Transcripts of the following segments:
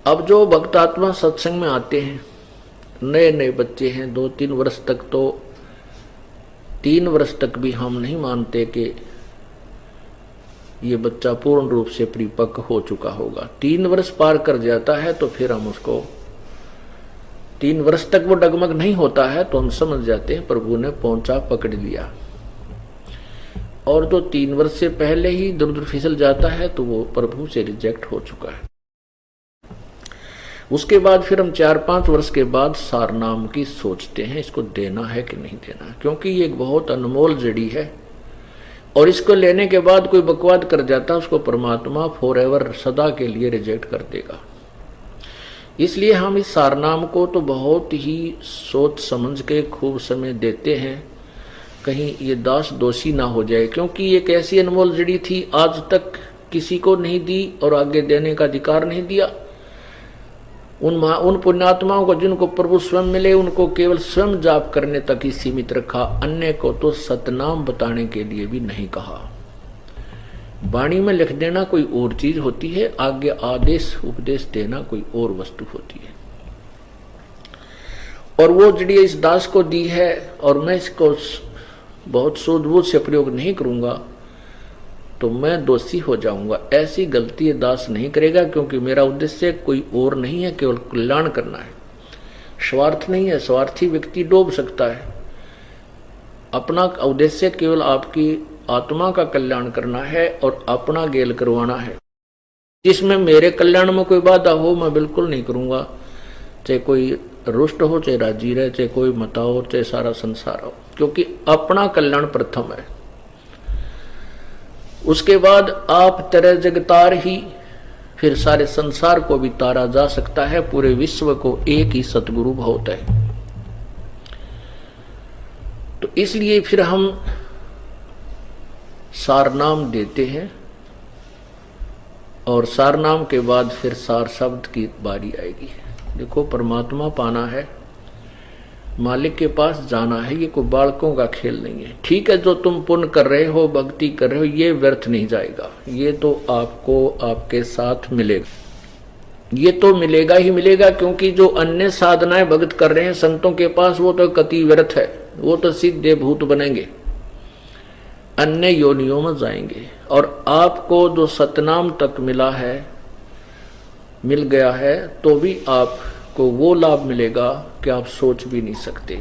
अब जो भक्तात्मा सत्संग में आते हैं, नए नए बच्चे हैं, 2-3 वर्ष तक, तो 3 वर्ष तक भी हम नहीं मानते कि ये बच्चा पूर्ण रूप से परिपक्व हो चुका होगा। 3 वर्ष पार कर जाता है तो फिर हम उसको, 3 वर्ष तक वो डगमग नहीं होता है तो हम समझ जाते हैं प्रभु ने पहुंचा पकड़ लिया। और जो 3 वर्ष से पहले ही दूर दूर फिसल जाता है तो वो प्रभु से रिजेक्ट हो चुका है। उसके बाद फिर हम 4-5 वर्ष के बाद सार नाम की सोचते हैं, इसको देना है कि नहीं देना, क्योंकि ये एक बहुत अनमोल जड़ी है और इसको लेने के बाद कोई बकवाद कर जाता है उसको परमात्मा फॉरएवर सदा के लिए रिजेक्ट कर देगा। इसलिए हम इस सार नाम को तो बहुत ही सोच समझ के खूब समय देते हैं, कहीं ये दास दोषी ना हो जाए, क्योंकि एक ऐसी अनमोल जड़ी थी, आज तक किसी को नहीं दी और आगे देने का अधिकार नहीं दिया। उन पुण्यात्माओं को जिनको प्रभु स्वयं मिले उनको केवल स्वयं जाप करने तक ही सीमित रखा, अन्य को तो सतनाम बताने के लिए भी नहीं कहा। वाणी में लिख देना कोई और चीज होती है, आगे आदेश उपदेश देना कोई और वस्तु होती है। और वो जड़ी इस दास को दी है और मैं इसको बहुत सूझबूझ से प्रयोग नहीं करूंगा तो मैं दोषी हो जाऊंगा। ऐसी गलती ये दास नहीं करेगा, क्योंकि मेरा उद्देश्य कोई और नहीं है, केवल कल्याण करना है, स्वार्थ नहीं है। स्वार्थी व्यक्ति डूब सकता है। अपना उद्देश्य केवल आपकी आत्मा का कल्याण करना है और अपना गेल करवाना है। जिसमें मेरे कल्याण में कोई बाधा हो मैं बिल्कुल नहीं करूंगा, चाहे कोई रुष्ट हो, चाहे राजी रहे, चाहे कोई मता हो, चाहे सारा संसार हो, क्योंकि अपना कल्याण प्रथम है। उसके बाद आप तरह जगतार ही, फिर सारे संसार को भी तारा जा सकता है, पूरे विश्व को एक ही सतगुरु बहुत है। तो इसलिए फिर हम सार नाम देते हैं और सार नाम के बाद फिर सार शब्द की बारी आएगी। देखो, परमात्मा पाना है, मालिक के पास जाना है, ये कोई बालकों का खेल नहीं है। ठीक है, जो तुम पुण्य कर रहे हो, भक्ति कर रहे हो, ये व्यर्थ नहीं जाएगा, ये तो आपको आपके साथ मिलेगा, ये तो मिलेगा ही मिलेगा, क्योंकि जो अन्य साधनाएं भक्त कर रहे हैं संतों के पास, वो तो कति व्यर्थ है, वो तो सीधे भूत बनेंगे, अन्य योनियों में जाएंगे। और आपको जो सतनाम तक मिला है, मिल गया है, तो भी आपको वो लाभ मिलेगा कि आप सोच भी नहीं सकते।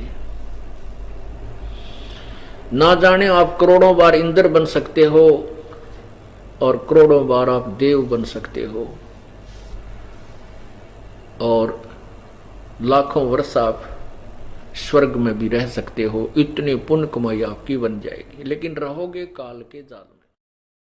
ना जाने आप करोड़ों बार इंद्र बन सकते हो और करोड़ों बार आप देव बन सकते हो और लाखों वर्ष आप स्वर्ग में भी रह सकते हो। इतनी पुण्य कमाई आपकी बन जाएगी, लेकिन रहोगे काल के जाल में।